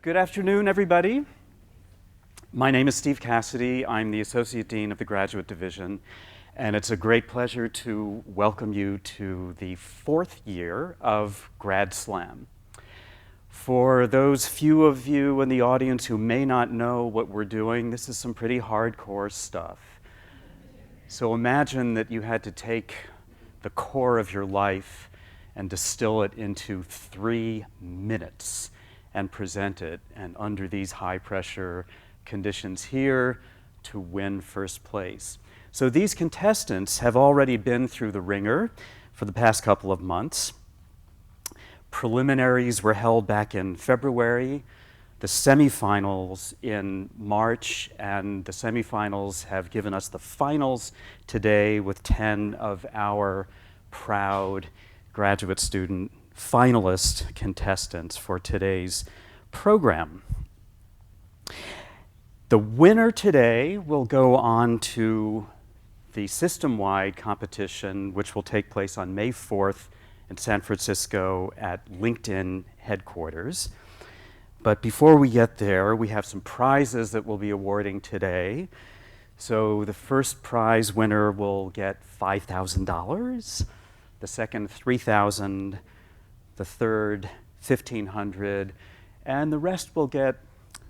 Good afternoon, everybody. My name is Steve Cassidy. I'm the Associate Dean of the Graduate Division, and it's a great pleasure to welcome you to the fourth year of Grad Slam. For those few of you in the audience who may not know what we're doing, this is some pretty hardcore stuff. So imagine that you had to take the core of your life and distill it into 3 minutes and present it, and under these high-pressure conditions here to win first place. So these contestants have already been through the ringer for the past couple of months. Preliminaries were held back in February, the semifinals in March, and the semifinals have given us the finals today with 10 of our proud graduate student finalist contestants for today's program. The winner today will go on to the system-wide competition, which will take place on May 4th in San Francisco at LinkedIn headquarters. But before we get there, we have some prizes that we'll be awarding today. So the first prize winner will get $5,000, the second $3,000, the third $1,500, and the rest will get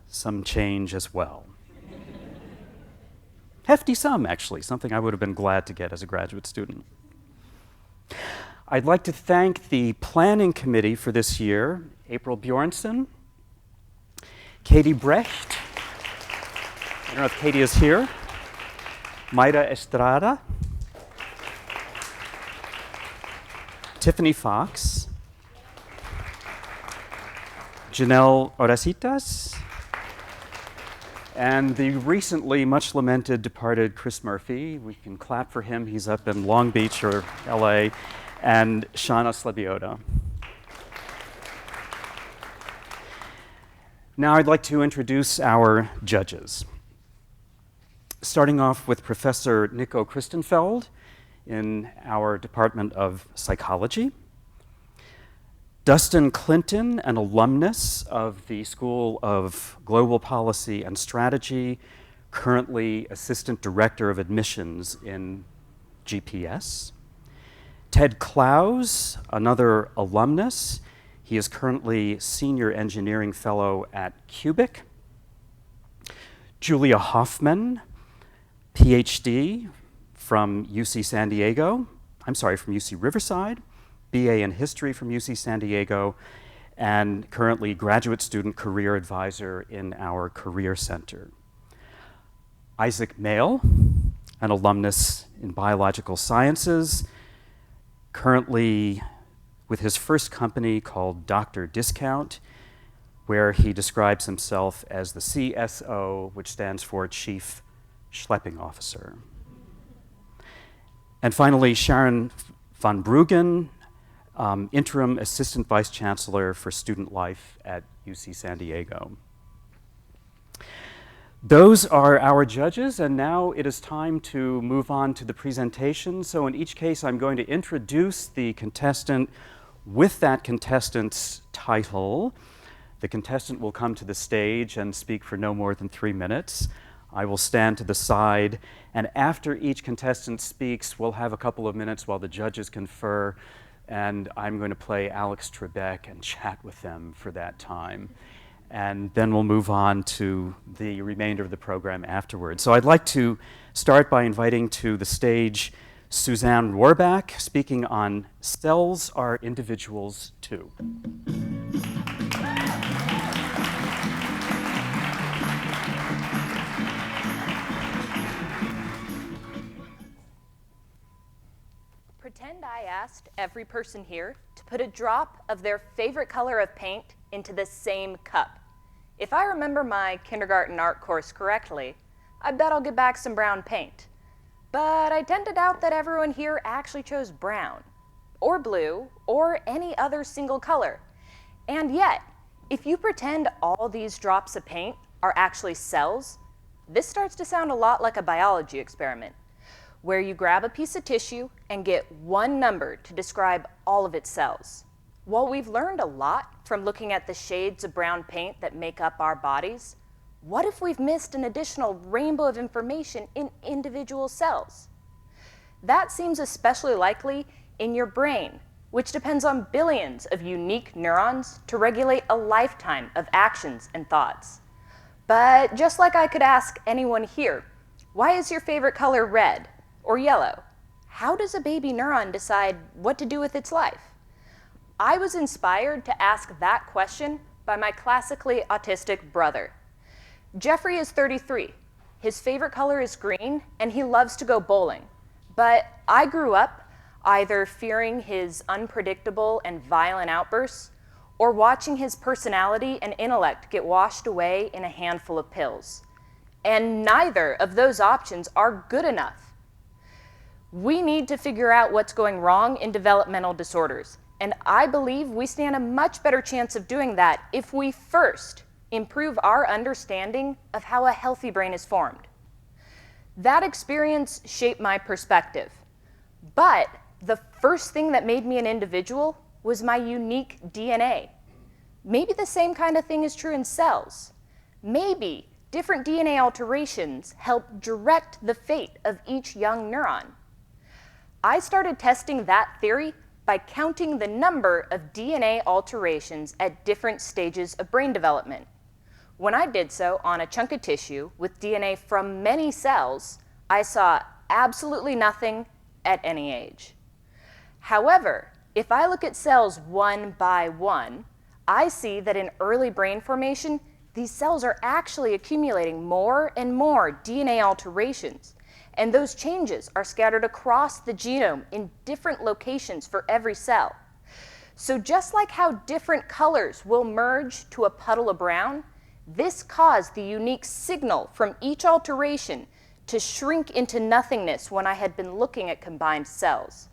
some change as well. Hefty sum, actually, something I would have been glad to get as a graduate student. I'd like to thank the planning committee for this year, April Bjornson, Katie Brecht, I don't know if Katie is here, Mayra Estrada, Tiffany Fox, Janelle Oracitas, and the recently much lamented departed Chris Murphy. We can clap for him. He's up in Long Beach or LA, and Shauna Slebiota. Now I'd like to introduce our judges. Starting off with Professor Nico Christenfeld in our Department of Psychology. Dustin Clinton, an alumnus of the School of Global Policy and Strategy, currently Assistant Director of Admissions in GPS. Ted Clowes, another alumnus. He is currently Senior Engineering Fellow at Cubic. Julia Hoffman, PhD from UC San Diego. I'm sorry, from UC Riverside. BA in History from UC San Diego, and currently Graduate Student Career Advisor in our Career Center. Isaac Mail, an alumnus in Biological Sciences, currently with his first company called Dr. Discount, where he describes himself as the CSO, which stands for Chief Schlepping Officer. And finally, Sharon van Bruggen, Interim Assistant Vice Chancellor for Student Life at UC San Diego. Those are our judges, and now it is time to move on to the presentation. So in each case, I'm going to introduce the contestant with that contestant's title. The contestant will come to the stage and speak for no more than 3 minutes. I will stand to the side, and after each contestant speaks, we'll have a couple of minutes while the judges confer, and I'm going to play Alex Trebek and chat with them for that time. And then we'll move on to the remainder of the program afterwards. So I'd like to start by inviting to the stage Suzanne Rohrbach, speaking on Cells Are Individuals Too. Pretend I asked every person here to put a drop of their favorite color of paint into the same cup. If I remember my kindergarten art course correctly, I bet I'll get back some brown paint. But I tend to doubt that everyone here actually chose brown, or blue, or any other single color. And yet, if you pretend all these drops of paint are actually cells, this starts to sound a lot like a biology experiment, where you grab a piece of tissue and get one number to describe all of its cells. While we've learned a lot from looking at the shades of brown paint that make up our bodies, what if we've missed an additional rainbow of information in individual cells? That seems especially likely in your brain, which depends on billions of unique neurons to regulate a lifetime of actions and thoughts. But just like I could ask anyone here, why is your favorite color red or yellow? How does a baby neuron decide what to do with its life? I was inspired to ask that question by my classically autistic brother. Jeffrey is 33. His favorite color is green, and he loves to go bowling. But I grew up either fearing his unpredictable and violent outbursts or watching his personality and intellect get washed away in a handful of pills. And neither of those options are good enough. We need to figure out what's going wrong in developmental disorders, and I believe we stand a much better chance of doing that if we first improve our understanding of how a healthy brain is formed. That experience shaped my perspective. But the first thing that made me an individual was my unique DNA. Maybe the same kind of thing is true in cells. Maybe different DNA alterations help direct the fate of each young neuron. I started testing that theory by counting the number of DNA alterations at different stages of brain development. When I did so on a chunk of tissue with DNA from many cells, I saw absolutely nothing at any age. However, if I look at cells one by one, I see that in early brain formation, these cells are actually accumulating more and more DNA alterations, and those changes are scattered across the genome in different locations for every cell. So just like how different colors will merge to a puddle of brown, this caused the unique signal from each alteration to shrink into nothingness when I had been looking at combined cells.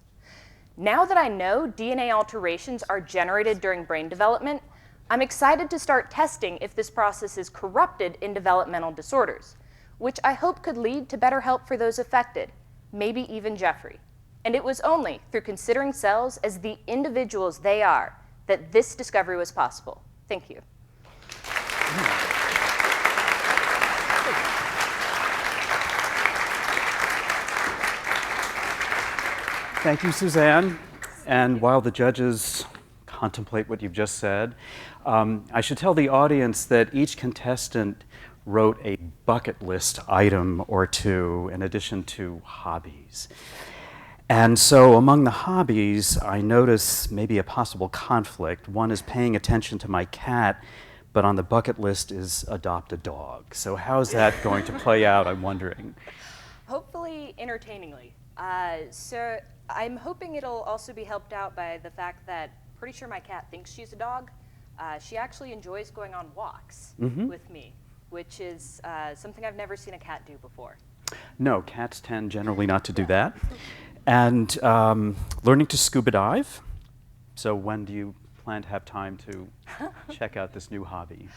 Now that I know DNA alterations are generated during brain development, I'm excited to start testing if this process is corrupted in developmental disorders, which I hope could lead to better help for those affected, maybe even Jeffrey. And it was only through considering cells as the individuals they are that this discovery was possible. Thank you. Thank you, Suzanne. And while the judges contemplate what you've just said, I should tell the audience that each contestant wrote a bucket list item or two in addition to hobbies. And so among the hobbies, I notice maybe a possible conflict. One is paying attention to my cat, but on the bucket list is adopt a dog. So how's that going to play out, I'm wondering? Hopefully entertainingly. So I'm hoping it'll also be helped out by the fact that pretty sure my cat thinks she's a dog. She actually enjoys going on walks with me, which is something I've never seen a cat do before. No, cats tend generally not to do that. And learning to scuba dive. So when do you plan to have time to check out this new hobby?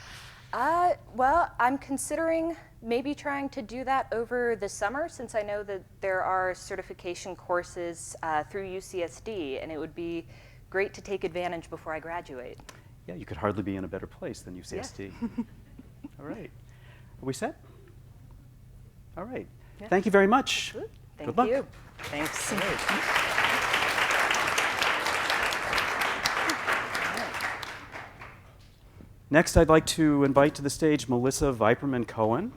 Well, I'm considering maybe trying to do that over the summer, since I know that there are certification courses through UCSD, and it would be great to take advantage before I graduate. Yeah, you could hardly be in a better place than UCSD. Yeah. All right. Are we set? All right. Yeah. Thank you very much. Thank Good luck. you. Thanks. Next, I'd like to invite to the stage Melissa Viperman-Cohen.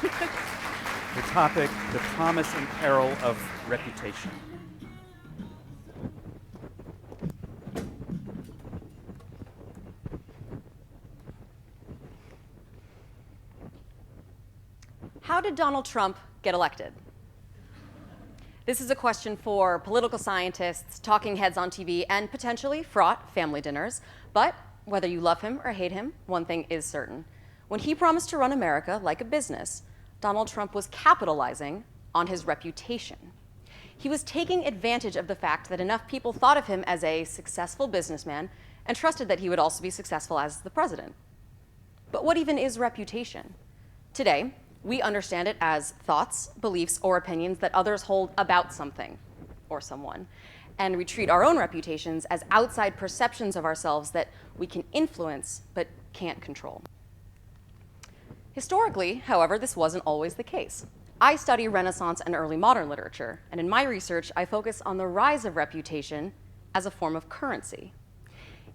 The topic, the promise and peril of reputation. How did Donald Trump get elected? This is a question for political scientists, talking heads on TV, and potentially fraught family dinners. But whether you love him or hate him, one thing is certain. When he promised to run America like a business, Donald Trump was capitalizing on his reputation. He was taking advantage of the fact that enough people thought of him as a successful businessman and trusted that he would also be successful as the president. But what even is reputation? Today, we understand it as thoughts, beliefs, or opinions that others hold about something or someone. and we treat our own reputations as outside perceptions of ourselves that we can influence but can't control. Historically, however, this wasn't always the case. I study Renaissance and early modern literature, and in my research, I focus on the rise of reputation as a form of currency.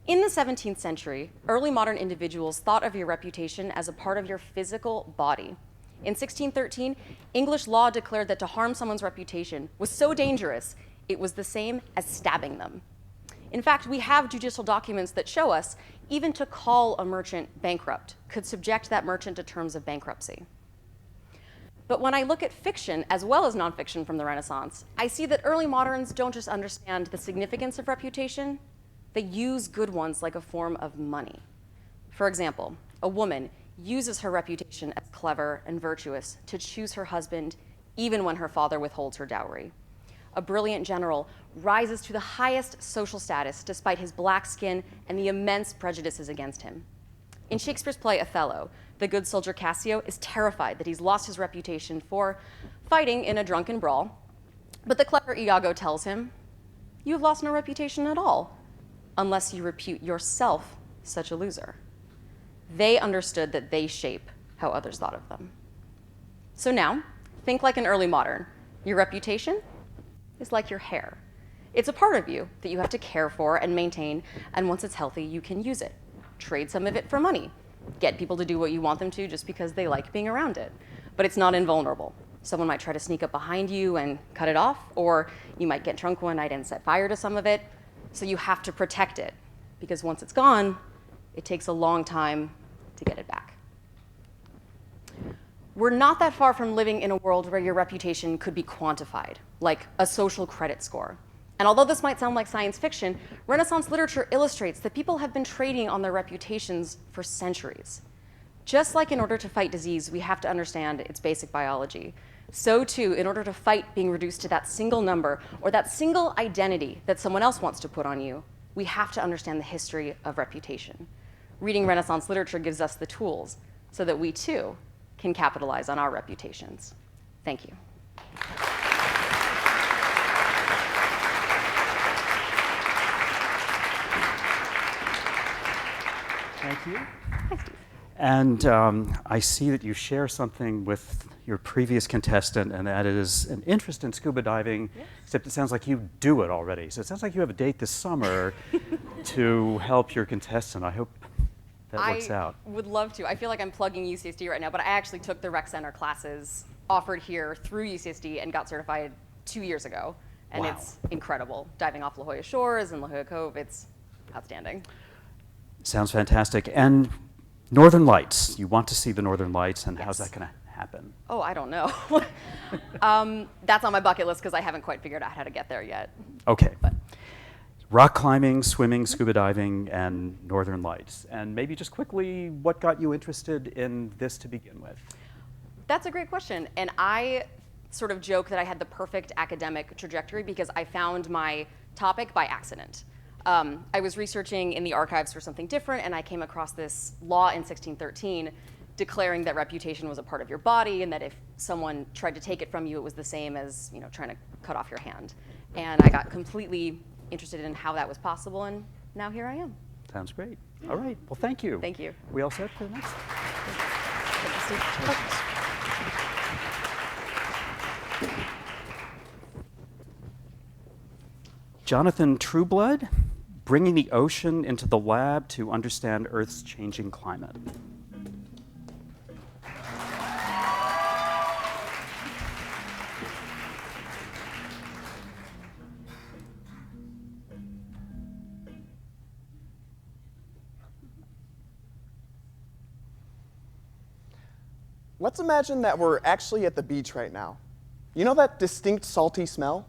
In the 17th century, early modern individuals thought of your reputation as a part of your physical body. In 1613, English law declared that to harm someone's reputation was so dangerous, it was the same as stabbing them. In fact, we have judicial documents that show us even to call a merchant bankrupt could subject that merchant to terms of bankruptcy. But when I look at fiction as well as nonfiction from the Renaissance, I see that early moderns don't just understand the significance of reputation, they use good ones like a form of money. For example, a woman uses her reputation as clever and virtuous to choose her husband even when her father withholds her dowry. A brilliant general rises to the highest social status despite his black skin and the immense prejudices against him. In Shakespeare's play Othello, the good soldier Cassio is terrified that he's lost his reputation for fighting in a drunken brawl, but the clever Iago tells him, "You have lost no reputation at all, unless you repute yourself such a loser." They understood that they shape how others thought of them. So now, think like an early modern. Your reputation is like your hair. It's a part of you that you have to care for and maintain, and once it's healthy, you can use it. Trade some of it for money. Get people to do what you want them to just because they like being around it. But it's not invulnerable. Someone might try to sneak up behind you and cut it off, or you might get drunk one night and set fire to some of it. So you have to protect it, because once it's gone, it takes a long time to get it back. We're not that far from living in a world where your reputation could be quantified, like a social credit score. And although this might sound like science fiction, Renaissance literature illustrates that people have been trading on their reputations for centuries. Just like in order to fight disease, we have to understand its basic biology. So too, in order to fight being reduced to that single number or that single identity that someone else wants to put on you, we have to understand the history of reputation. Reading Renaissance literature gives us the tools so that we too can capitalize on our reputations. Thank you. Thank you. Hi, Steve. And I see that you share something with your previous contestant, and that is an interest in scuba diving, except it sounds like you do it already. So it sounds like you have a date this summer to help your contestant. I hope that works out. I would love to. I feel like I'm plugging UCSD right now, but I actually took the Rec Center classes offered here through UCSD and got certified 2 years ago. And Wow. It's incredible. Diving off La Jolla Shores and La Jolla Cove, it's outstanding. Sounds fantastic. And Northern Lights. You want to see the Northern Lights, and how's Yes. that going to happen? Oh, I don't know. That's on my bucket list because I haven't quite figured out how to get there yet. Okay. But Rock climbing, swimming, scuba diving, and Northern Lights. And maybe just quickly, what got you interested in this to begin with? that's a great question. And I sort of joke that I had the perfect academic trajectory because I found my topic by accident. I was researching in the archives for something different, and I came across this law in 1613 declaring that reputation was a part of your body, and that if someone tried to take it from you, it was the same as trying to cut off your hand. And I got completely interested in how that was possible, and now here I am. Sounds great. All right. Well, thank you. Thank you. We all set for the next? Jonathan Trueblood, bringing the ocean into the lab to understand Earth's changing climate. Let's imagine that we're actually at the beach right now. You know that distinct salty smell?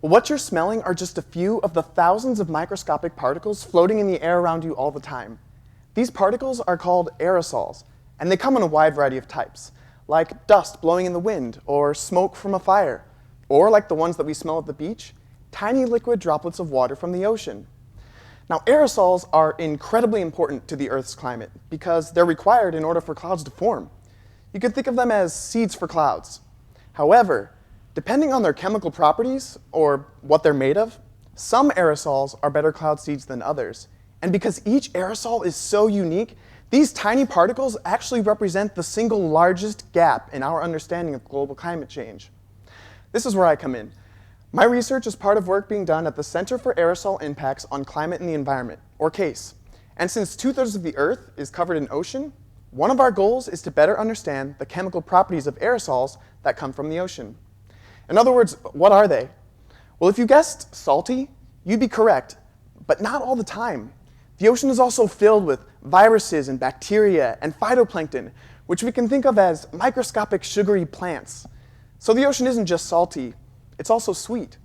Well, what you're smelling are just a few of the thousands of microscopic particles floating in the air around you all the time. These particles are called aerosols, and they come in a wide variety of types, like dust blowing in the wind, or smoke from a fire, or like the ones that we smell at the beach, tiny liquid droplets of water from the ocean. Now, aerosols are incredibly important to the Earth's climate because they're required in order for clouds to form. You could think of them as seeds for clouds. However, depending on their chemical properties or what they're made of, Some aerosols are better cloud seeds than others. And because each aerosol is so unique, these tiny particles actually represent the single largest gap in our understanding of global climate change. This is where I come in. My research is part of work being done at the Center for Aerosol Impacts on Climate and the Environment, or CASE. And since 2/3 of the Earth is covered in ocean, one of our goals is to better understand the chemical properties of aerosols that come from the ocean. In other words, what are they? Well, if you guessed salty, you'd be correct, but not all the time. The ocean is also filled with viruses and bacteria and phytoplankton, which we can think of as microscopic sugary plants. So the ocean isn't just salty, it's also sweet.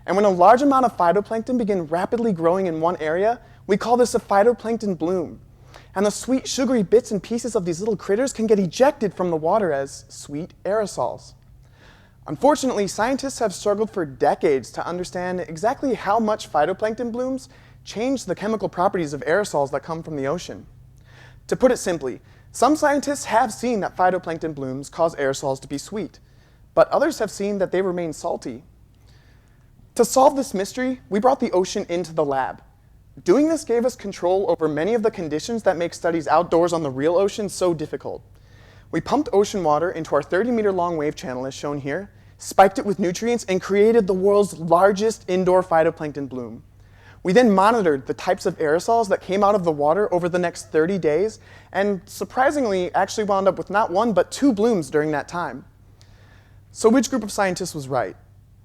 And when a large amount of phytoplankton begin rapidly growing in one area, we call this a phytoplankton bloom. And the sweet sugary bits and pieces of these little critters can get ejected from the water as sweet aerosols. Unfortunately, scientists have struggled for decades to understand exactly how much phytoplankton blooms change the chemical properties of aerosols that come from the ocean. To put it simply, some scientists have seen that phytoplankton blooms cause aerosols to be sweet, but others have seen that they remain salty. To solve this mystery, we brought the ocean into the lab. Doing this gave us control over many of the conditions that make studies outdoors on the real ocean so difficult. We pumped ocean water into our 30-meter-long wave channel, as shown here, spiked it with nutrients, and created the world's largest indoor phytoplankton bloom. We then monitored the types of aerosols that came out of the water over the next 30 days, and surprisingly actually wound up with not one, but 2 blooms during that time. So which group of scientists was right?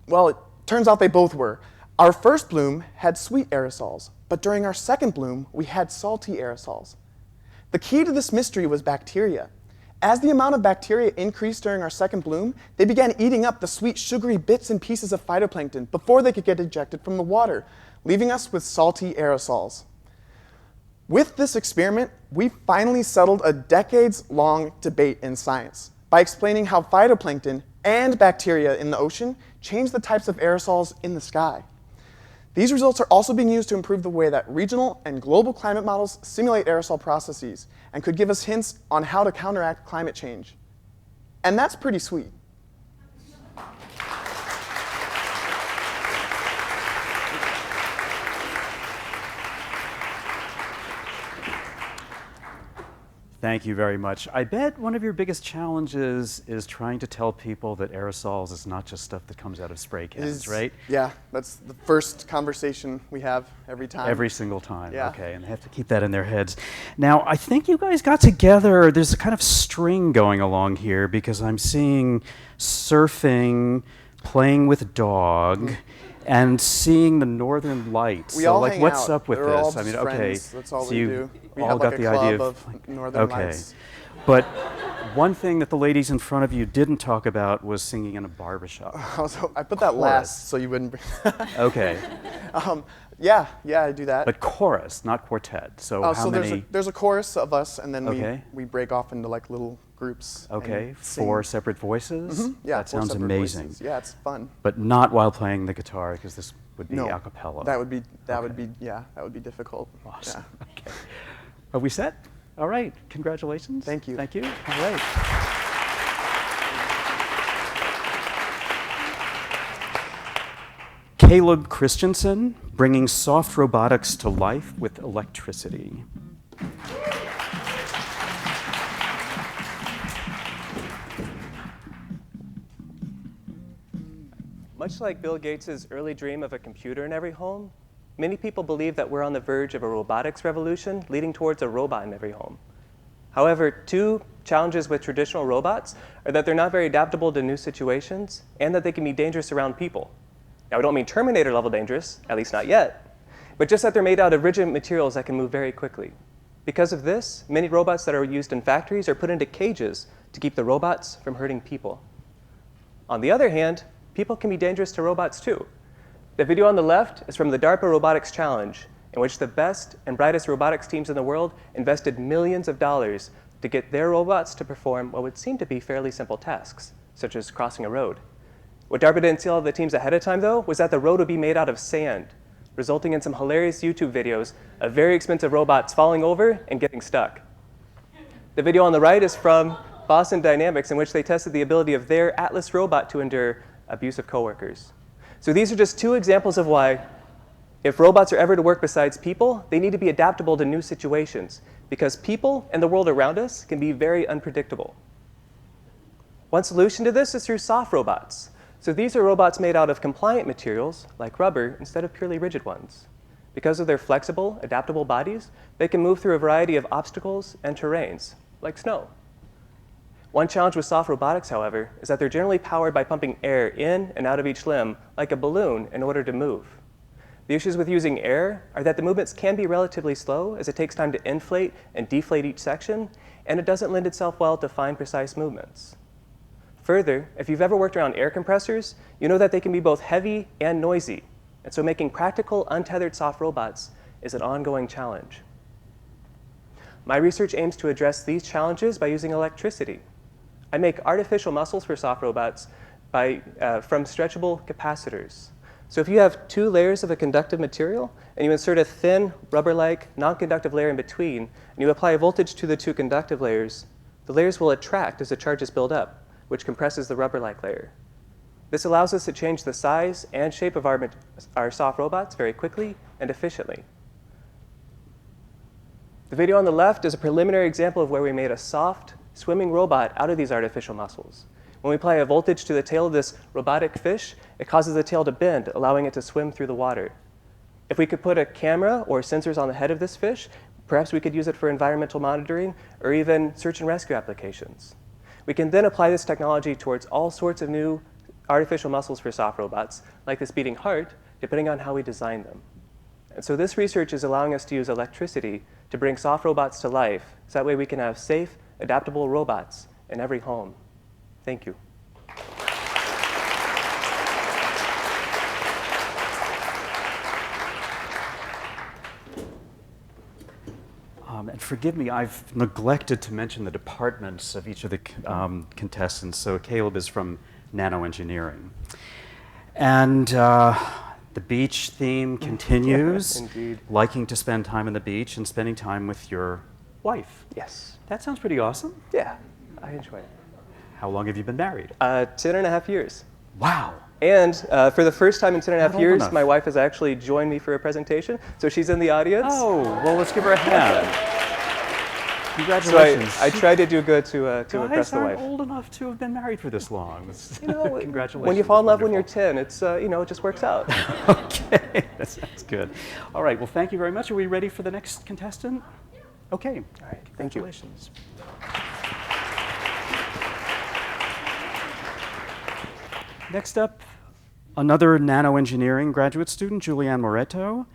Well, it turns out they both were. Our first bloom had sweet aerosols, but during our second bloom, we had salty aerosols. The key to this mystery was bacteria. As the amount of bacteria increased during our second bloom, they began eating up the sweet, sugary bits and pieces of phytoplankton before they could get ejected from the water, leaving us with salty aerosols. With this experiment, we finally settled a decades-long debate in science by explaining how phytoplankton and bacteria in the ocean change the types of aerosols in the sky. These results are also being used to improve the way that regional and global climate models simulate aerosol processes and could give us hints on how to counteract climate change. And that's pretty sweet. Thank you very much. I bet one of your biggest challenges is trying to tell people that aerosols is not just stuff that comes out of spray cans, right? Yeah, that's the first conversation we have every time. Every single time, Yeah. okay, and they have to keep that in their heads. Now, I think you guys got together, there's a kind of string going along here because I'm seeing surfing, playing with dog, and seeing the northern lights. We so, all like, hang what's out. up with We're this? all I mean, just okay, friends. That's all so we you do. We all have got like a the idea club of northern okay. lights. But one thing that the ladies in front of you didn't talk about was singing in a barbershop. Also, I put that last so you wouldn't. Okay. Yeah, I do that. But chorus, not quartet. So how so many? there's a chorus of us, and then Okay. we break off into like little groups. Okay, and sing. 4 separate voices? Yeah, That 4 sounds separate amazing. voices. Yeah, it's fun. But not while playing the guitar, because this would be No, a cappella. that would be difficult. Awesome. Yeah. Okay. Are we set? All right. Congratulations. Thank you. Thank you. All right. Caleb Christensen, bringing soft robotics to life with electricity. Much like Bill Gates' early dream of a computer in every home, many people believe that we're on the verge of a robotics revolution leading towards a robot in every home. However, 2 challenges with traditional robots are that they're not very adaptable to new situations and that they can be dangerous around people. Now, I don't mean Terminator-level dangerous, at least not yet, but just that they're made out of rigid materials that can move very quickly. Because of this, many robots that are used in factories are put into cages to keep the robots from hurting people. On the other hand, people can be dangerous to robots too. The video on the left is from the DARPA Robotics Challenge, in which the best and brightest robotics teams in the world invested millions of dollars to get their robots to perform what would seem to be fairly simple tasks, such as crossing a road. What DARPA didn't tell the teams ahead of time, though, was that the road would be made out of sand, resulting in some hilarious YouTube videos of very expensive robots falling over and getting stuck. The video on the right is from Boston Dynamics, in which they tested the ability of their Atlas robot to endure abusive coworkers. So these are just 2 examples of why If robots are ever to work besides people, they need to be adaptable to new situations because people and the world around us can be very unpredictable. One solution to this is through soft robots. So these are robots made out of compliant materials, like rubber, instead of purely rigid ones. Because of their flexible, adaptable bodies, they can move through a variety of obstacles and terrains, like snow. One challenge with soft robotics, however, is that they're generally powered by pumping air in and out of each limb like a balloon in order to move. The issues with using air are that the movements can be relatively slow, as it takes time to inflate and deflate each section, and it doesn't lend itself well to fine, precise movements. Further, if you've ever worked around air compressors, you know that they can be both heavy and noisy, and so making practical, untethered soft robots is an ongoing challenge. My research aims to address these challenges by using electricity. I make artificial muscles for soft robots from stretchable capacitors. So if you have two layers of a conductive material, and you insert a thin, rubber-like, non-conductive layer in between, and you apply a voltage to the two conductive layers, the layers will attract as the charges build up, which compresses the rubber-like layer. This allows us to change the size and shape of our soft robots very quickly and efficiently. The video on the left is a preliminary example of where we made a soft, swimming robot out of these artificial muscles. When we apply a voltage to the tail of this robotic fish, it causes the tail to bend, allowing it to swim through the water. If we could put a camera or sensors on the head of this fish, perhaps we could use it for environmental monitoring or even search and rescue applications. We can then apply this technology towards all sorts of new artificial muscles for soft robots, like this beating heart, depending on how we design them. And so this research is allowing us to use electricity to bring soft robots to life, so that way we can have safe, adaptable robots in every home. Thank you. And forgive me, I've neglected to mention the departments of each of the contestants. So Caleb is from nanoengineering. And the beach theme continues. Indeed. Liking to spend time on the beach and spending time with your wife. Yes. That sounds pretty awesome. Yeah, I enjoy it. How long have you been married? 10.5 years. Wow. And for the first time in 10.5 Not old years, enough. my wife has actually joined me for a presentation. So she's in the audience. Oh, well, let's give her a hand. So Congratulations. I tried to do good to impress the Guys wife. aren't old enough to have been married for this long. You know, Congratulations. when you fall in love when you're Wonderful. 10, it's it just works out. Okay, that sounds good. All right, well, thank you very much. Are we ready for the next contestant? Okay. All right, thank you. Congratulations. Next up, another nanoengineering graduate student, Julianne Moretto,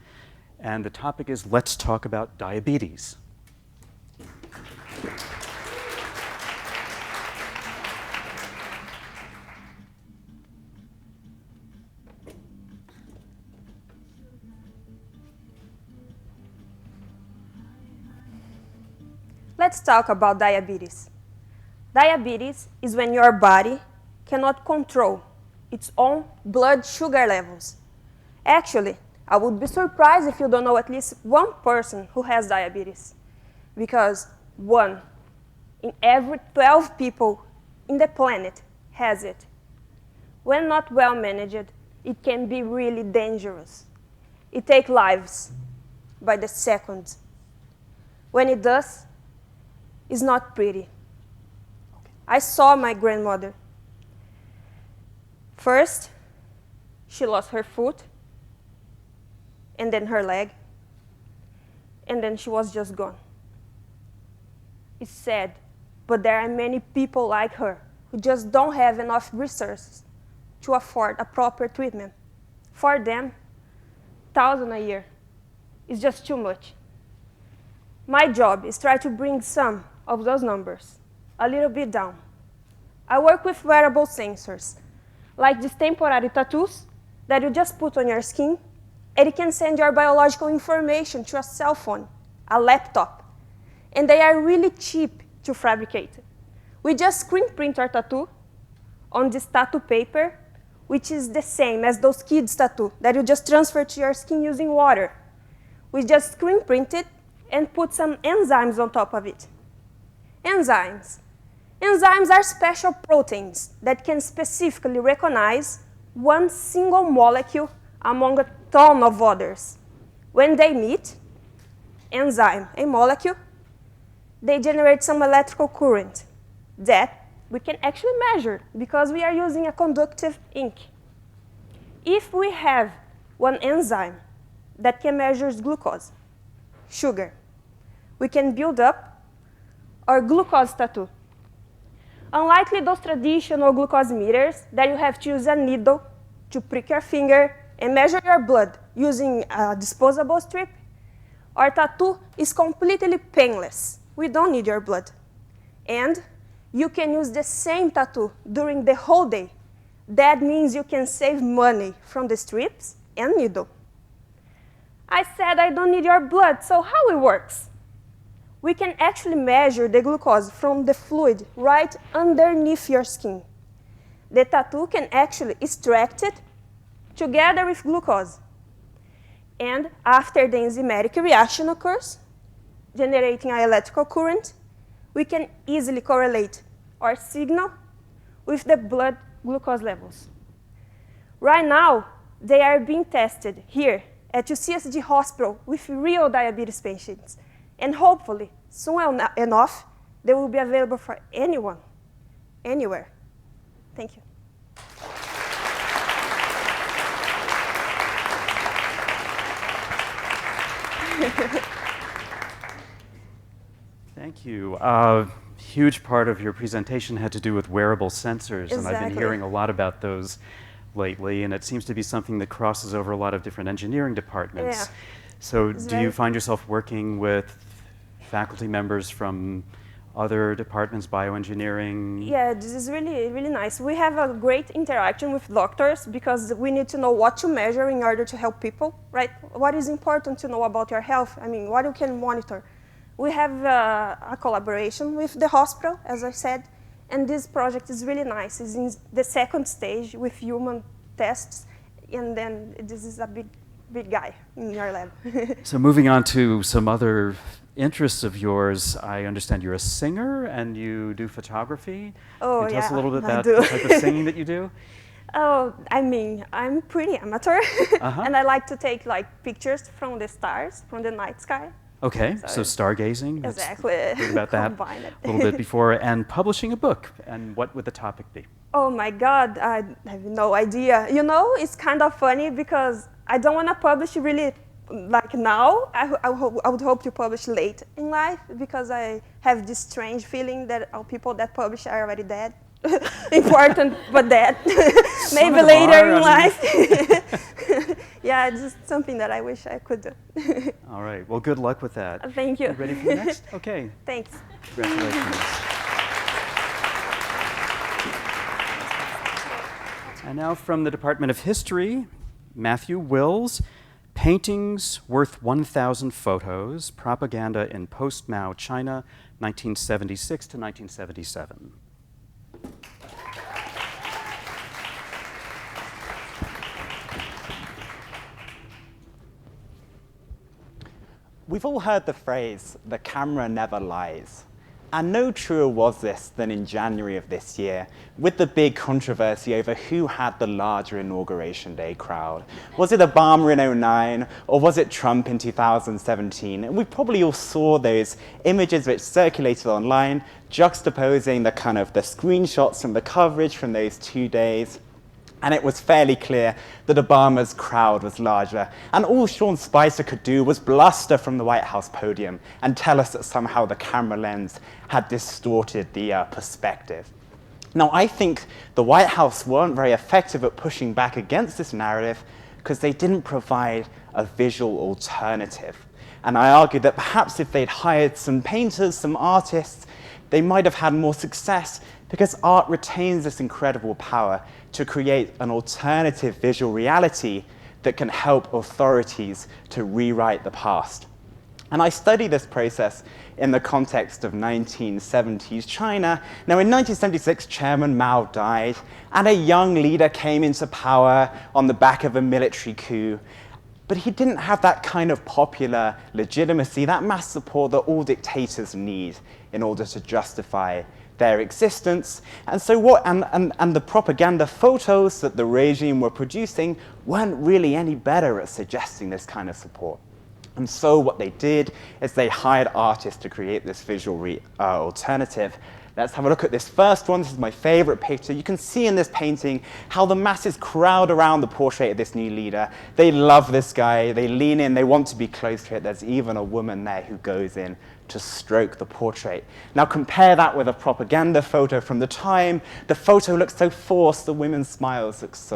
and the topic is Let's Talk About Diabetes. Let's talk about diabetes. Diabetes is when your body cannot control its own blood sugar levels. Actually, I would be surprised if you don't know at least one person who has diabetes, because 1 in every 12 people in the planet has it. When not well managed, it can be really dangerous. It takes lives by the seconds. When it does, it's not pretty. I saw my grandmother. First, she lost her foot, and then her leg, and then she was just gone. It's sad, but there are many people like her who just don't have enough resources to afford a proper treatment. For them, $1,000 a year is just too much. My job is try to bring some of those numbers a little bit down. I work with wearable sensors, like these temporary tattoos that you just put on your skin, and it can send your biological information to a cell phone, a laptop, and they are really cheap to fabricate. We just screen print our tattoo on this tattoo paper, which is the same as those kids' tattoo that you just transfer to your skin using water. We just screen print it and put some enzymes on top of it. Enzymes. Enzymes are special proteins that can specifically recognize one single molecule among ton of others. When they meet, enzyme and molecule, they generate some electrical current that we can actually measure because we are using a conductive ink. If we have one enzyme that can measure glucose, sugar, we can build up our glucose tattoo. Unlike those traditional glucose meters that you have to use a needle to prick your finger and measure your blood using a disposable strip, our tattoo is completely painless. We don't need your blood. And you can use the same tattoo during the whole day. That means you can save money from the strips and needle. I said I don't need your blood, so how it works? We can actually measure the glucose from the fluid right underneath your skin. The tattoo can actually extract it together with glucose. And after the enzymatic reaction occurs, generating an electrical current, we can easily correlate our signal with the blood glucose levels. Right now, they are being tested here at UCSD Hospital with real diabetes patients. And hopefully, soon enough, they will be available for anyone, anywhere. Thank you. Thank you. A huge part of your presentation had to do with wearable sensors, and I've been Exactly. hearing a lot about those lately, and it seems to be something that crosses over a lot of different engineering departments. Yeah. So It's do you very- find yourself working with faculty members from other departments, bioengineering? Yeah, this is really, really nice. We have a great interaction with doctors because we need to know what to measure in order to help people, right? What is important to know about your health? I mean, what you can monitor. We have a collaboration with the hospital, as I said, and this project is really nice. It's in the second stage with human tests, and then this is a big guy in your lab. So moving on to some other interests of yours, I understand you're a singer and you do photography. Oh, Can you tell us a yeah, little bit I about do. the type of singing that you do? Oh, I mean, I'm pretty amateur, Uh-huh. and I like to take like pictures from the stars, from the night sky. Okay, so So- stargazing. let's Exactly. Heard about that Combine it. a little bit before, and publishing a book. And what would the topic be? Oh my God, I have no idea. You know, it's kind of funny because I don't want to publish really like now. I would hope to publish late in life because I have this strange feeling that all people that publish are already dead. Important, but dead. Maybe them later are, in I mean- life. Yeah, it's just something that I wish I could do. All right, well, good luck with that. Thank you. Ready for the next? Okay, Thanks. congratulations. And now from the Department of History, Matthew Wills, Paintings Worth 1,000 Photos, Propaganda in Post-Mao China, 1976 to 1977. We've all heard the phrase, the camera never lies. And no truer was this than in January of this year, with the big controversy over who had the larger Inauguration Day crowd. Was it Obama in '09, or was it Trump in 2017? And we probably all saw those images which circulated online, juxtaposing the screenshots from the coverage from those 2 days. And it was fairly clear that Obama's crowd was larger. And all Sean Spicer could do was bluster from the White House podium and tell us that somehow the camera lens had distorted the perspective. Now, I think the White House weren't very effective at pushing back against this narrative because they didn't provide a visual alternative. And I argued that perhaps if they'd hired some painters, some artists, they might have had more success because art retains this incredible power to create an alternative visual reality that can help authorities to rewrite the past. And I study this process in the context of 1970s China. Now, in 1976, Chairman Mao died, and a young leader came into power on the back of a military coup. But he didn't have that kind of popular legitimacy, that mass support that all dictators need in order to justify their existence. And so what, and the propaganda photos that the regime were producing weren't really any better at suggesting this kind of support. And so what they did is they hired artists to create this visual alternative. Let's have a look at this first one. This is my favorite picture. You can see in this painting how the masses crowd around the portrait of this new leader. They love this guy. They lean in. They want to be close to it. There's even a woman there who goes in to stroke the portrait. Now compare that with a propaganda photo from the time. The photo looks so forced. The women's smiles looks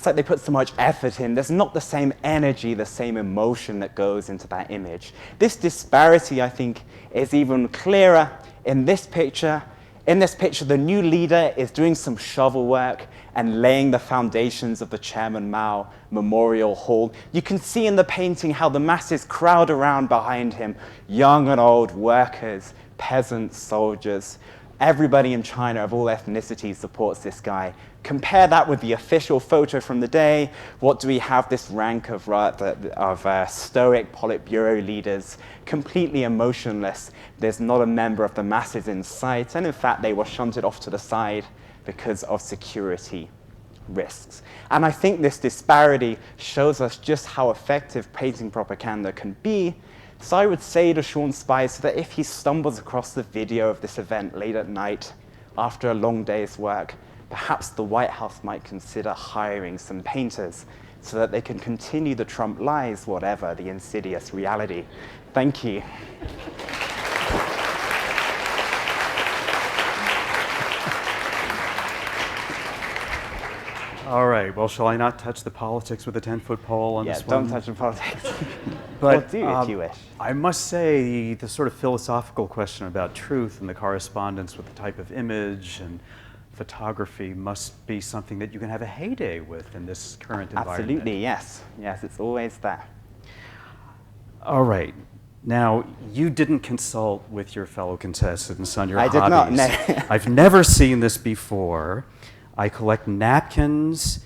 like they put so much effort in. There's not the same energy, the same emotion that goes into that image. This disparity, I think, is even clearer in this picture. In this picture, the new leader is doing some shovel work and laying the foundations of the Chairman Mao Memorial Hall. You can see in the painting how the masses crowd around behind him, young and old, workers, peasants, soldiers. Everybody in China of all ethnicities supports this guy. Compare that with the official photo from the day. What do we have? This rank of stoic Politburo leaders, completely emotionless. There's not a member of the masses in sight, and in fact, they were shunted off to the side because of security risks. And I think this disparity shows us just how effective painting propaganda can be. So I would say to Sean Spicer that if he stumbles across the video of this event late at night after a long day's work, perhaps the White House might consider hiring some painters so that they can continue the Trump lies, whatever the insidious reality. Thank you. All right, well, shall I not touch the politics with a 10-foot pole on this one? Don't touch the politics. But do if you wish. I must say the sort of philosophical question about truth and the correspondence with the type of image and photography must be something that you can have a heyday with in this current environment. Absolutely, yes. Yes, it's always there. All right. Now, you didn't consult with your fellow contestants on your hobbies. I did not, no. I've never seen this before. I collect napkins.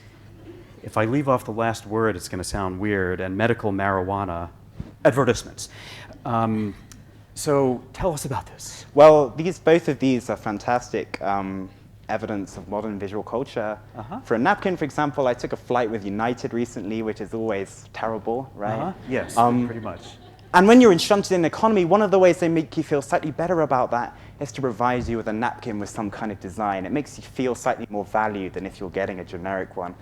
If I leave off the last word, it's going to sound weird, and medical marijuana advertisements. So tell us about this. Well, both of these are fantastic evidence of modern visual culture. For a napkin, for example, I took a flight with United recently, which is always terrible, right? Yes, pretty much. And when you're shunted in economy, one of the ways they make you feel slightly better about that is to provide you with a napkin with some kind of design. It makes you feel slightly more valued than if you're getting a generic one.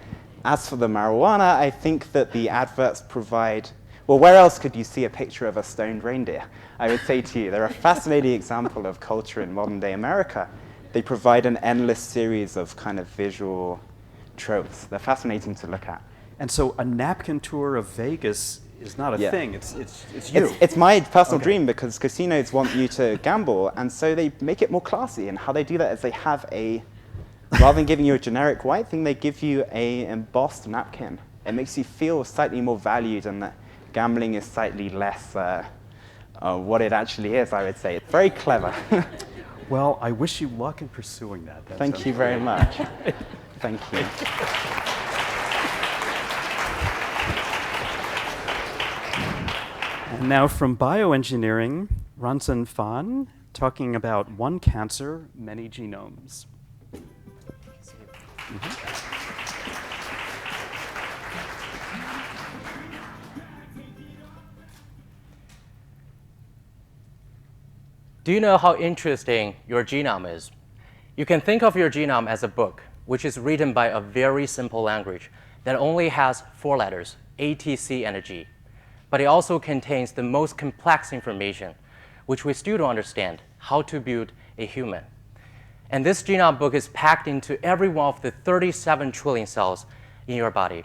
As for the marijuana, I think that the adverts provide, well, where else could you see a picture of a stoned reindeer? I would say to you, they're a fascinating example of culture in modern day America. They provide an endless series of kind of visual tropes. They're fascinating to look at. And so a napkin tour of Vegas is not a thing, it's you. It's my personal dream because casinos want you to gamble, and so they make it more classy. And how they do that is they have rather than giving you a generic white thing, they give you a embossed napkin. It makes you feel slightly more valued, and that gambling is slightly less what it actually is, I would say. It's very clever. Well, I wish you luck in pursuing that. Thank you very much. Thank you. And now from bioengineering, Ranzhen Fan, talking about one cancer, many genomes. Do you know how interesting your genome is? You can think of your genome as a book, which is written by a very simple language that only has 4 letters, A, T, C, and a G. But it also contains the most complex information, which we still don't understand, how to build a human. And this genome book is packed into every one of the 37 trillion cells in your body.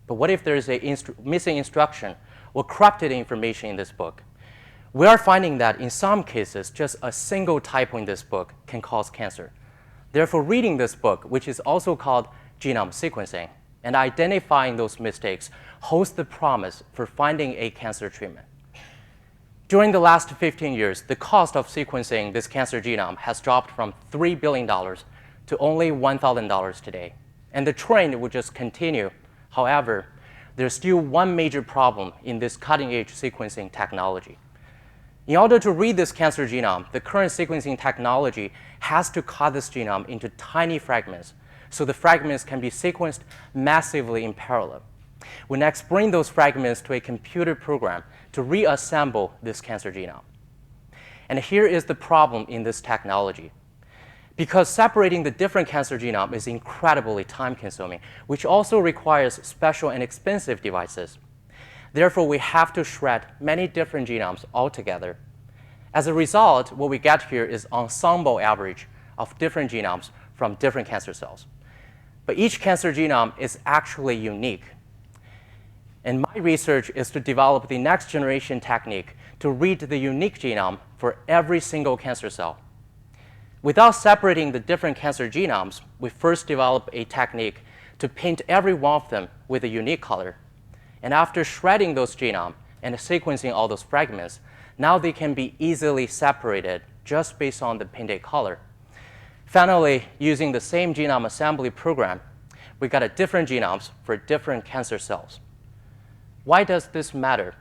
But what if there is a missing instruction or corrupted information in this book? We are finding that in some cases, just a single typo in this book can cause cancer. Therefore, reading this book, which is also called genome sequencing, and identifying those mistakes holds the promise for finding a cancer treatment. During the last 15 years, the cost of sequencing this cancer genome has dropped from $3 billion to only $1,000 today. And the trend will just continue. However, there's still one major problem in this cutting-edge sequencing technology. In order to read this cancer genome, the current sequencing technology has to cut this genome into tiny fragments, so the fragments can be sequenced massively in parallel. We next bring those fragments to a computer program to reassemble this cancer genome. And here is the problem in this technology. Because separating the different cancer genome is incredibly time-consuming, which also requires special and expensive devices. Therefore, we have to shred many different genomes altogether. As a result, what we get here is ensemble average of different genomes from different cancer cells. But each cancer genome is actually unique. And my research is to develop the next generation technique to read the unique genome for every single cancer cell. Without separating the different cancer genomes, we first develop a technique to paint every one of them with a unique color. And after shredding those genomes and sequencing all those fragments, now they can be easily separated just based on the painted color. Finally, using the same genome assembly program, we got a different genomes for different cancer cells. Why does this matter?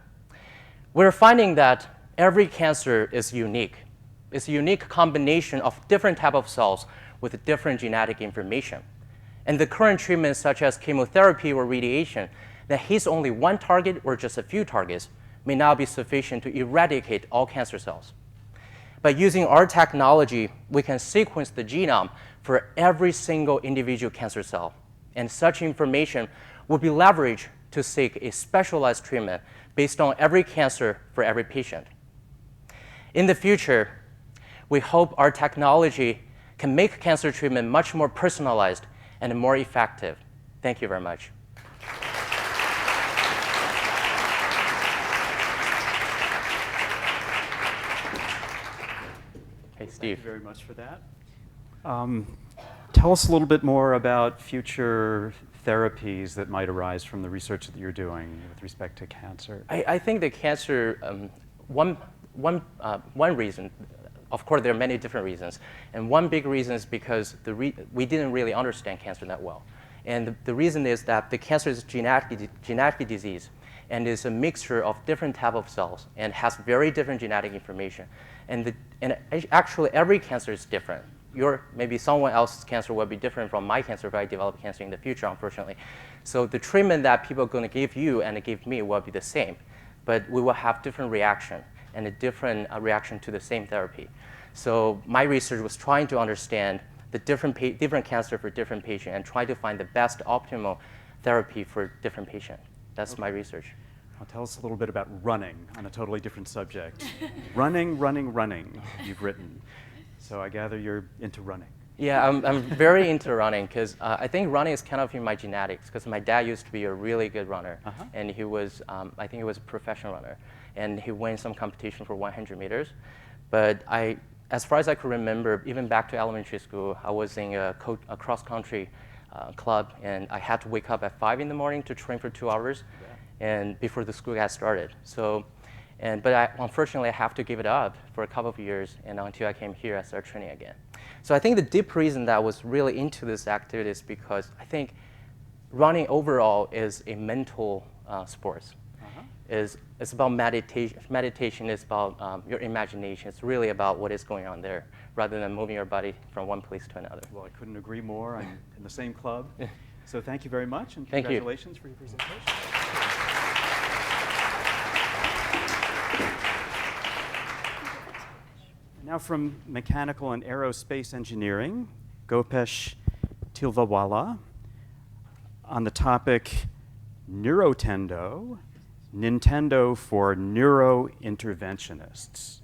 We're finding that every cancer is unique. It's a unique combination of different types of cells with different genetic information. And the current treatments, such as chemotherapy or radiation, that hits only one target or just a few targets, may not be sufficient to eradicate all cancer cells. By using our technology, we can sequence the genome for every single individual cancer cell. And such information will be leveraged to seek a specialized treatment based on every cancer for every patient. In the future, we hope our technology can make cancer treatment much more personalized and more effective. Thank you very much. Hey, Steve. Thank you very much for that. Tell us a little bit more about future therapies that might arise from the research that you're doing with respect to cancer. I think that cancer, one reason, of course, there are many different reasons, and one big reason is because we didn't really understand cancer that well. And the reason is that the cancer is genetic disease, and is a mixture of different types of cells, and has very different genetic information. And actually, every cancer is different. Maybe someone else's cancer will be different from my cancer if I develop cancer in the future, unfortunately. So the treatment that people are going to give you and give me will be the same, but we will have different reaction and a different reaction to the same therapy. So my research was trying to understand the different cancer for different patients and try to find the best optimal therapy for different patients. That's my research. Well, tell us a little bit about running on a totally different subject. Running, running, running, you've written. So I gather you're into running. Yeah, I'm very into running because I think running is kind of in my genetics because my dad used to be a really good runner. And he was, I think he was a professional runner. And he won some competition for 100 meters. But as far as I could remember, even back to elementary school, I was in a cross-country club, and I had to wake up at 5 in the morning to train for 2 hours and before the school got started. So, but unfortunately, I have to give it up for a couple of years, and until I came here, I started training again. So I think the deep reason that I was really into this activity is because I think running overall is a mental sport. It's about meditation. Meditation is about your imagination. It's really about what is going on there, rather than moving your body from one place to another. Well, I couldn't agree more. I'm in the same club. So thank you very much, and Thank you. congratulations for your presentation. Now from mechanical and aerospace engineering, Gopesh Tilvawala on the topic Neurotendo, Nintendo for neurointerventionists.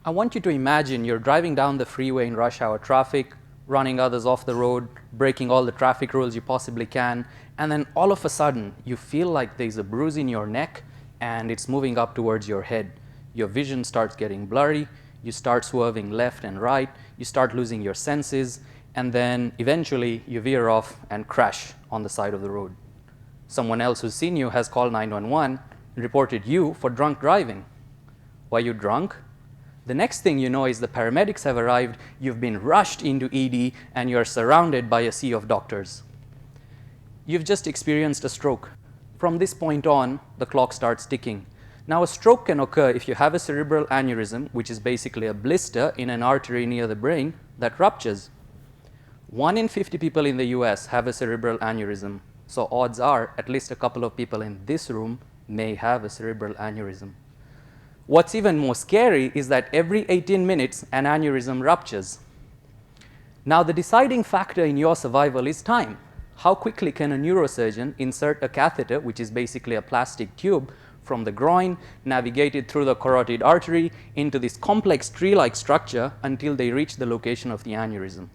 I want you to imagine you're driving down the freeway in rush hour traffic, running others off the road, breaking all the traffic rules you possibly can, and then all of a sudden you feel like there's a bruise in your neck and it's moving up towards your head. Your vision starts getting blurry, you start swerving left and right, you start losing your senses, and then eventually you veer off and crash on the side of the road. Someone else who's seen you has called 911 and reported you for drunk driving. Why are you drunk? The next thing you know is the paramedics have arrived, you've been rushed into ED, and you're surrounded by a sea of doctors. You've just experienced a stroke. From this point on, the clock starts ticking. Now, a stroke can occur if you have a cerebral aneurysm, which is basically a blister in an artery near the brain that ruptures. 1 in 50 people in the US have a cerebral aneurysm, so odds are at least a couple of people in this room may have a cerebral aneurysm. What's even more scary is that every 18 minutes, an aneurysm ruptures. Now, the deciding factor in your survival is time. How quickly can a neurosurgeon insert a catheter, which is basically a plastic tube, from the groin, navigate it through the carotid artery into this complex tree-like structure until they reach the location of the aneurysm?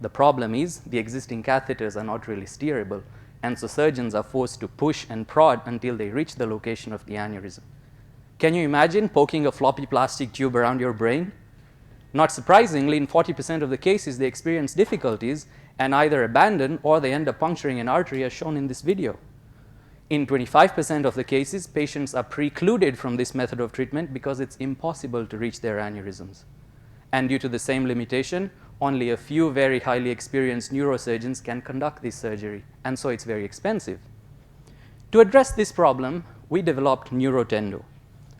The problem is the existing catheters are not really steerable, and so surgeons are forced to push and prod until they reach the location of the aneurysm. Can you imagine poking a floppy plastic tube around your brain? Not surprisingly, in 40% of the cases, they experience difficulties and either abandon or they end up puncturing an artery, as shown in this video. In 25% of the cases, patients are precluded from this method of treatment because it's impossible to reach their aneurysms. And due to the same limitation, only a few very highly experienced neurosurgeons can conduct this surgery, and so it's very expensive. To address this problem, we developed Neurotendo,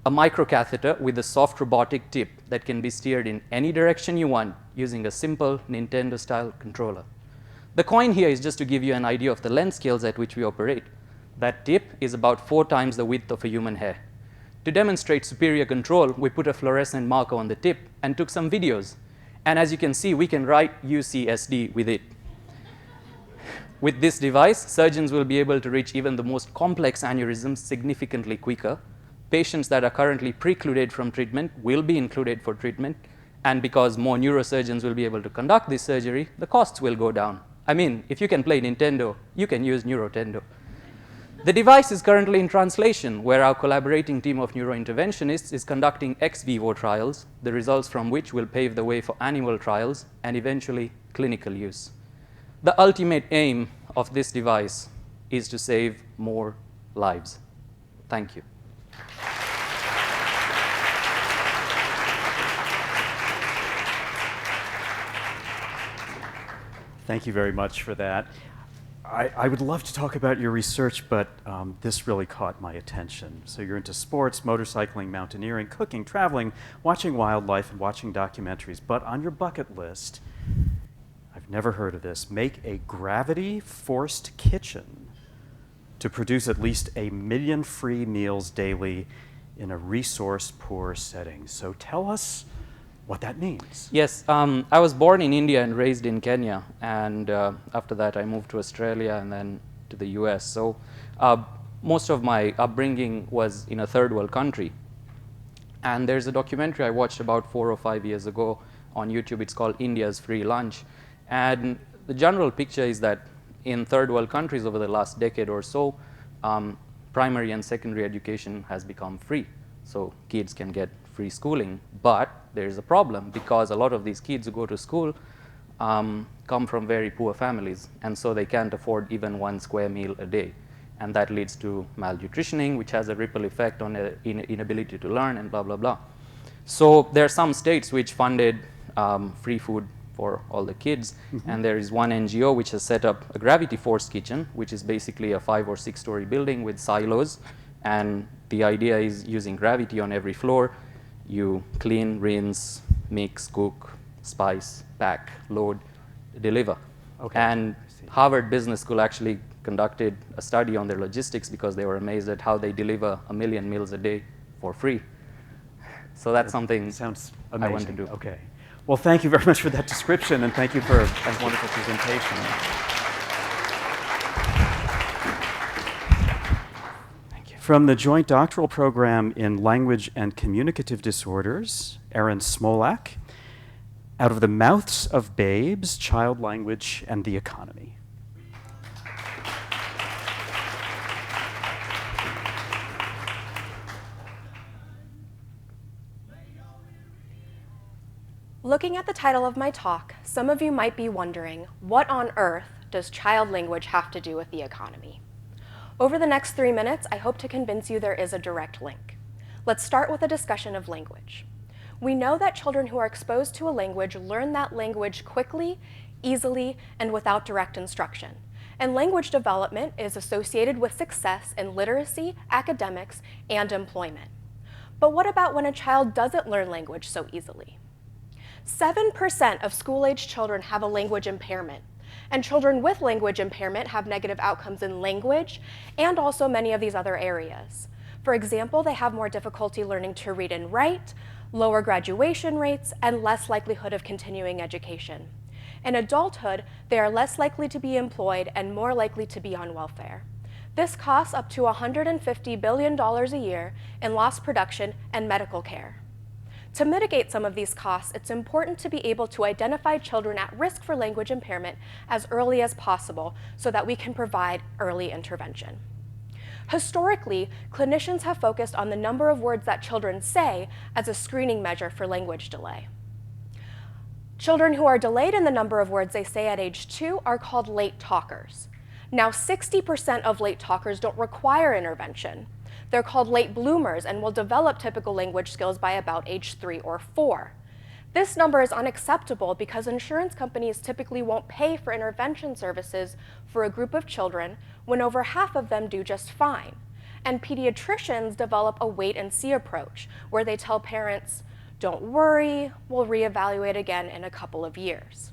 a microcatheter with a soft robotic tip that can be steered in any direction you want using a simple Nintendo-style controller. The coin here is just to give you an idea of the length scales at which we operate. That tip is about 4 times the width of a human hair. To demonstrate superior control, we put a fluorescent marker on the tip and took some videos. And as you can see, we can write UCSD with it. With this device, surgeons will be able to reach even the most complex aneurysms significantly quicker. Patients that are currently precluded from treatment will be included for treatment. And because more neurosurgeons will be able to conduct this surgery, the costs will go down. I mean, if you can play Nintendo, you can use Neurotendo. The device is currently in translation, where our collaborating team of neurointerventionists is conducting ex vivo trials, the results from which will pave the way for animal trials and eventually clinical use. The ultimate aim of this device is to save more lives. Thank you. Thank you very much for that. I would love to talk about your research, but this really caught my attention. So you're into sports, motorcycling, mountaineering, cooking, traveling, watching wildlife, and watching documentaries. But on your bucket list, I've never heard of this, make a gravity-forced kitchen to produce at least 1 million free meals daily in a resource-poor setting. So tell us what that means. Yes, I was born in India and raised in Kenya, and after that I moved to Australia and then to the US. So most of my upbringing was in a third world country. And there's a documentary I watched about 4 or 5 years ago on YouTube. It's called India's Free Lunch. And the general picture is that in third world countries over the last decade or so, primary and secondary education has become free. So kids can get free schooling, but there is a problem because a lot of these kids who go to school come from very poor families, and so they can't afford even 1 square meal a day. And that leads to malnutritioning, which has a ripple effect on the inability to learn and blah, blah, blah. So there are some states which funded free food for all the kids, and there is one NGO which has set up a gravity-forced kitchen, which is basically a 5 or 6 story building with silos, and the idea is using gravity on every floor. You clean, rinse, mix, cook, spice, pack, load, deliver. Okay. And Harvard Business School actually conducted a study on their logistics because they were amazed at how they deliver 1 million meals a day for free. So that's something Sounds I amazing. want to do. Okay. Well, thank you very much for that description, and thank you for a wonderful presentation. From the Joint Doctoral Program in Language and Communicative Disorders, Aaron Smolak, Out of the Mouths of Babes, Child Language and the Economy. Looking at the title of my talk, some of you might be wondering, what on earth does child language have to do with the economy? Over the next 3 minutes, I hope to convince you there is a direct link. Let's start with a discussion of language. We know that children who are exposed to a language learn that language quickly, easily, and without direct instruction. And language development is associated with success in literacy, academics, and employment. But what about when a child doesn't learn language so easily? 7% of school-age children have a language impairment, and children with language impairment have negative outcomes in language and also many of these other areas. For example, they have more difficulty learning to read and write, lower graduation rates, and less likelihood of continuing education. In adulthood, they are less likely to be employed and more likely to be on welfare. This costs up to $150 billion a year in lost production and medical care. To mitigate some of these costs, it's important to be able to identify children at risk for language impairment as early as possible so that we can provide early intervention. Historically, clinicians have focused on the number of words that children say as a screening measure for language delay. Children who are delayed in the number of words they say at age 2 are called late talkers. Now, 60% of late talkers don't require intervention. They're called late bloomers and will develop typical language skills by about age 3 or 4. This number is unacceptable because insurance companies typically won't pay for intervention services for a group of children when over half of them do just fine. And pediatricians develop a wait-and-see approach where they tell parents, "Don't worry, we'll reevaluate again in a couple of years."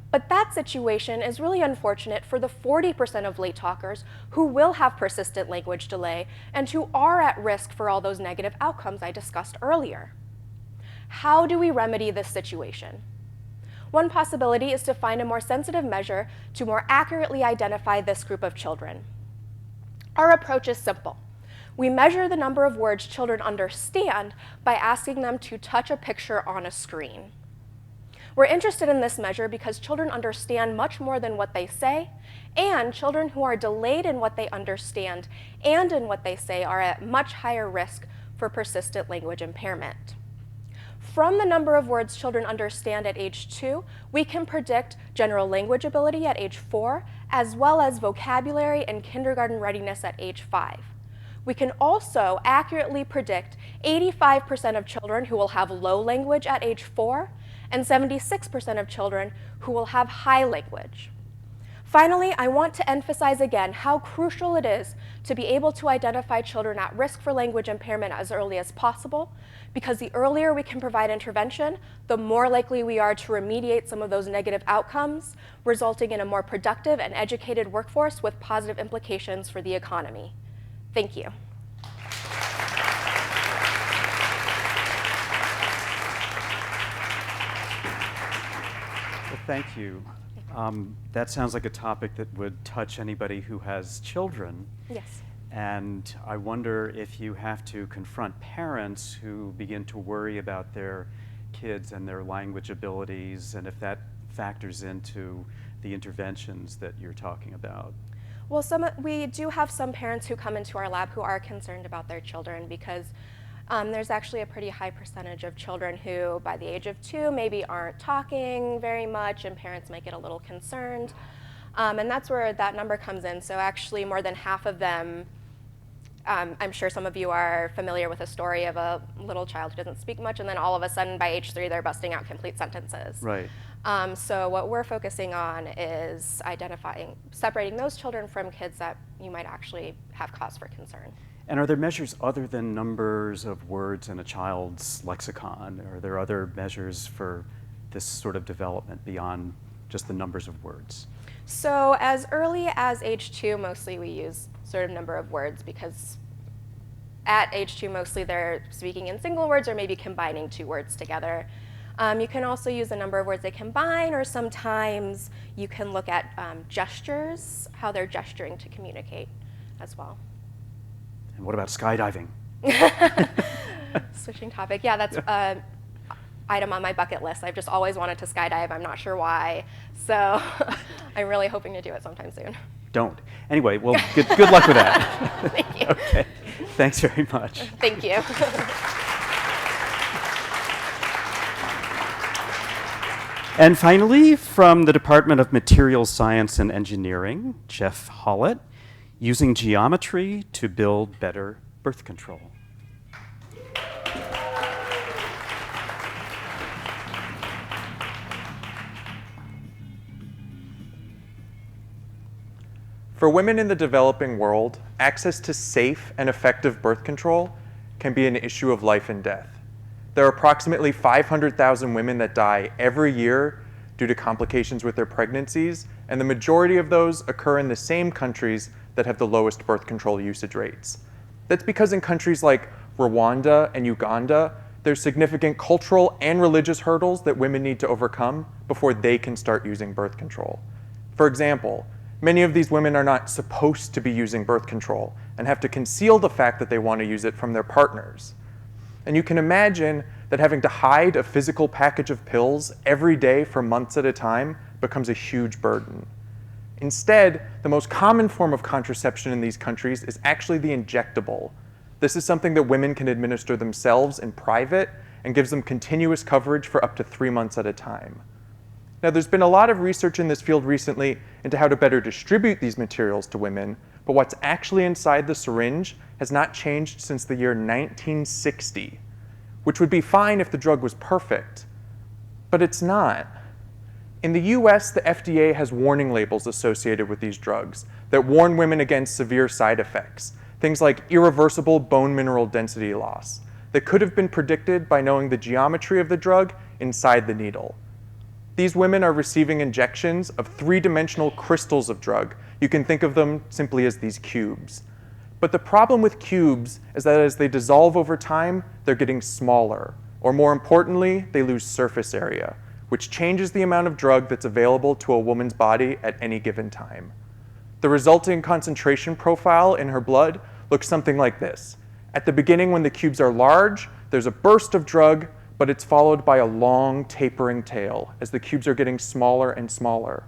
But that situation is really unfortunate for the 40% of late talkers who will have persistent language delay and who are at risk for all those negative outcomes I discussed earlier. How do we remedy this situation? One possibility is to find a more sensitive measure to more accurately identify this group of children. Our approach is simple. We measure the number of words children understand by asking them to touch a picture on a screen. We're interested in this measure because children understand much more than what they say, and children who are delayed in what they understand and in what they say are at much higher risk for persistent language impairment. From the number of words children understand at age 2, we can predict general language ability at age 4, as well as vocabulary and kindergarten readiness at age 5. We can also accurately predict 85% of children who will have low language at age 4, and 76% of children who will have high language. Finally, I want to emphasize again how crucial it is to be able to identify children at risk for language impairment as early as possible, because the earlier we can provide intervention, the more likely we are to remediate some of those negative outcomes, resulting in a more productive and educated workforce with positive implications for the economy. Thank you. Well, thank you. That sounds like a topic that would touch anybody who has children. Yes. And I wonder if you have to confront parents who begin to worry about their kids and their language abilities, and if that factors into the interventions that you're talking about. Well, we do have some parents who come into our lab who are concerned about their children because there's actually a pretty high percentage of children who, by the age of 2, maybe aren't talking very much, and parents might get a little concerned. And that's where that number comes in. So actually, more than half of them, I'm sure some of you are familiar with a story of a little child who doesn't speak much, and then all of a sudden, by age 3, they're busting out complete sentences. Right. So what we're focusing on is separating those children from kids that you might actually have cause for concern. And are there measures other than numbers of words in a child's lexicon? Are there other measures for this sort of development beyond just the numbers of words? So as early as age 2, mostly we use sort of number of words because at age 2, mostly they're speaking in single words or maybe combining 2 words together. You can also use the number of words they combine, or sometimes you can look at gestures, how they're gesturing to communicate as well. And what about skydiving? Switching topic. Yeah, that's an item on my bucket list. I've just always wanted to skydive. I'm not sure why. So I'm really hoping to do it sometime soon. Don't. Anyway, well, good luck with that. Thank you. Okay. Thanks very much. Thank you. And finally, from the Department of Materials Science and Engineering, Jeff Hollett. using geometry to build better birth control. For women in the developing world, access to safe and effective birth control can be an issue of life and death. There are approximately 500,000 women that die every year due to complications with their pregnancies, and the majority of those occur in the same countries that have the lowest birth control usage rates. That's because in countries like Rwanda and Uganda, there's significant cultural and religious hurdles that women need to overcome before they can start using birth control. For example, many of these women are not supposed to be using birth control and have to conceal the fact that they want to use it from their partners. And you can imagine that having to hide a physical package of pills every day for months at a time becomes a huge burden. Instead, the most common form of contraception in these countries is actually the injectable. This is something that women can administer themselves in private and gives them continuous coverage for up to 3 months at a time. Now, there's been a lot of research in this field recently into how to better distribute these materials to women, but what's actually inside the syringe has not changed since the year 1960, which would be fine if the drug was perfect, but it's not. In the US, the FDA has warning labels associated with these drugs that warn women against severe side effects, things like irreversible bone mineral density loss, that could have been predicted by knowing the geometry of the drug inside the needle. These women are receiving injections of 3-dimensional crystals of drug. You can think of them simply as these cubes. But the problem with cubes is that as they dissolve over time, they're getting smaller. Or more importantly, they lose surface area, which changes the amount of drug that's available to a woman's body at any given time. The resulting concentration profile in her blood looks something like this. At the beginning, when the cubes are large, there's a burst of drug, but it's followed by a long tapering tail as the cubes are getting smaller and smaller.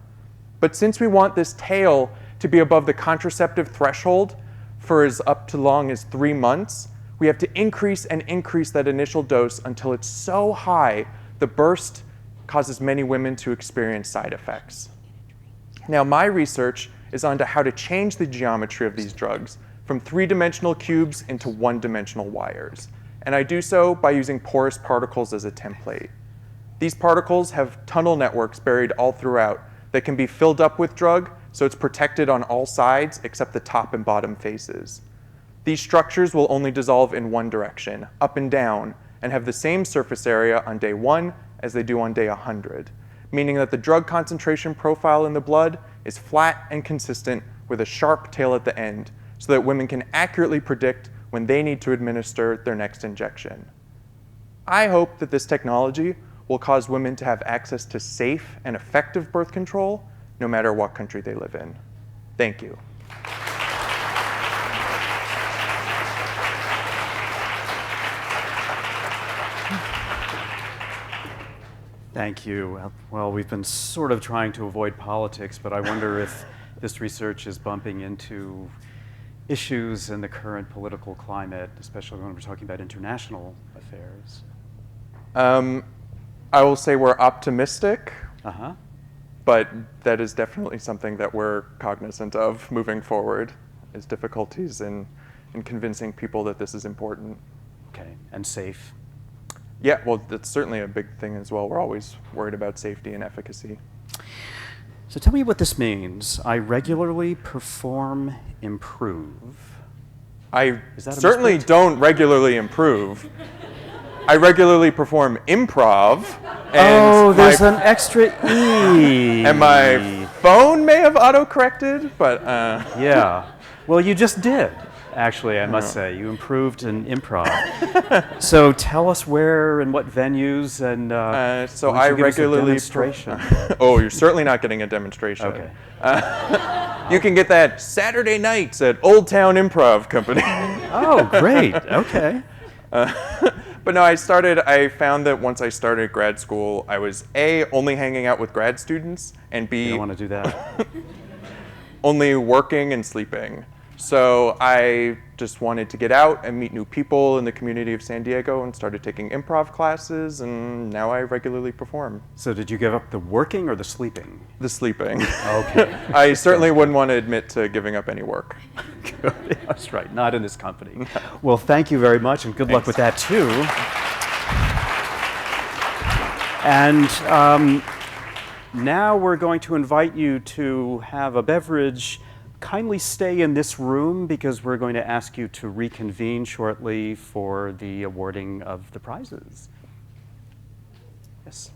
But since we want this tail to be above the contraceptive threshold for as up to long as 3 months, we have to increase and increase that initial dose until it's so high the burst causes many women to experience side effects. Now, my research is onto how to change the geometry of these drugs from 3-dimensional cubes into 1-dimensional wires. And I do so by using porous particles as a template. These particles have tunnel networks buried all throughout that can be filled up with drug, so it's protected on all sides except the top and bottom faces. These structures will only dissolve in one direction, up and down, and have the same surface area on day 1 as they do on day 100, meaning that the drug concentration profile in the blood is flat and consistent with a sharp tail at the end, so that women can accurately predict when they need to administer their next injection. I hope that this technology will cause women to have access to safe and effective birth control, no matter what country they live in. Thank you. Thank you. Well, we've been sort of trying to avoid politics, but I wonder if this research is bumping into issues in the current political climate, especially when we're talking about international affairs. I will say we're optimistic, Uh-huh. but that is definitely something that we're cognizant of moving forward, is difficulties in convincing people that this is important. Okay, and safe. Yeah, well, that's certainly a big thing as well. We're always worried about safety and efficacy. So tell me what this means. I regularly perform improve. I Is that a certainly misprint? don't regularly improve. I regularly perform improv. And there's an extra E. And my phone may have auto-corrected, but Yeah. Well, you just did, actually, I must say. You improved in improv. So tell us where and what venues and so why don't I you give us a regularly demonstration. Oh, you're certainly not getting a demonstration. Okay. You can get that Saturday nights at Old Town Improv Company. Oh, great. Okay. But no, I found that once I started grad school, I was A, only hanging out with grad students, and You B, don't want to do that. only working and sleeping. So I just wanted to get out and meet new people in the community of San Diego and started taking improv classes, and now I regularly perform. So did you give up the working or the sleeping? The sleeping. Okay. I certainly wouldn't want to admit to giving up any work. That's right, not in this company. Well, thank you very much, and good luck with that too. And now we're going to invite you to have a beverage. Kindly stay in this room because we're going to ask you to reconvene shortly for the awarding of the prizes. Yes.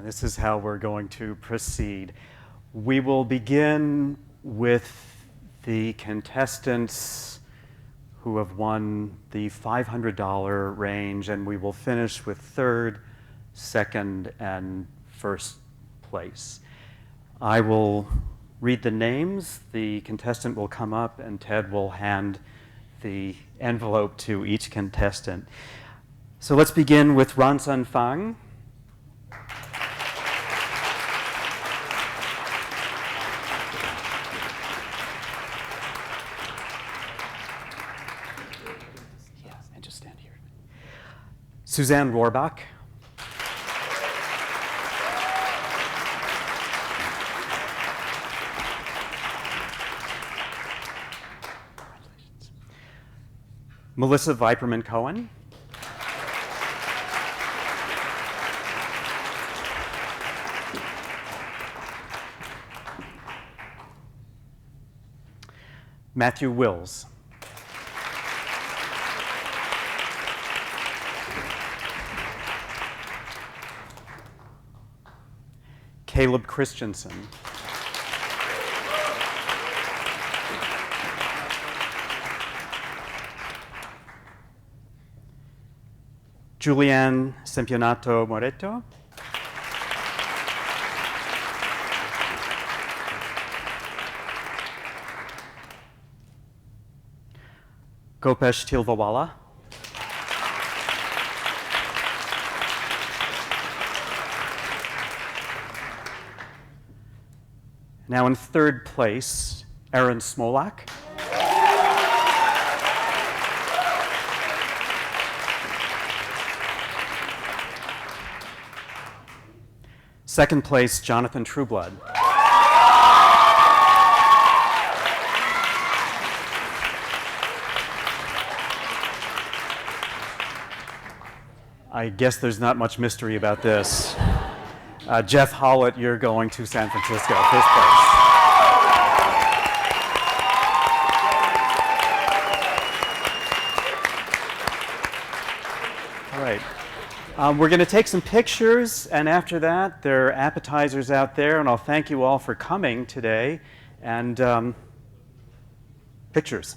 This is how we're going to proceed. We will begin with the contestants who have won the $500 range, and we will finish with third, second, and first place. I will read the names. The contestant will come up, and Ted will hand the envelope to each contestant. So let's begin with Ran Sun Fang. And just stand here. Suzanne Rohrbach. Congratulations. Melissa Viperman Cohen. Matthew Wills. Caleb Christensen. Julianne Sempionato Moreto. Gopesh Tilvawala. Now in third place, Aaron Smolak. Second place, Jonathan Trueblood. I guess there's not much mystery about this. Jeff Hollett, you're going to San Francisco, first place. All right. We're going to take some pictures, and after that, there are appetizers out there, and I'll thank you all for coming today. And pictures.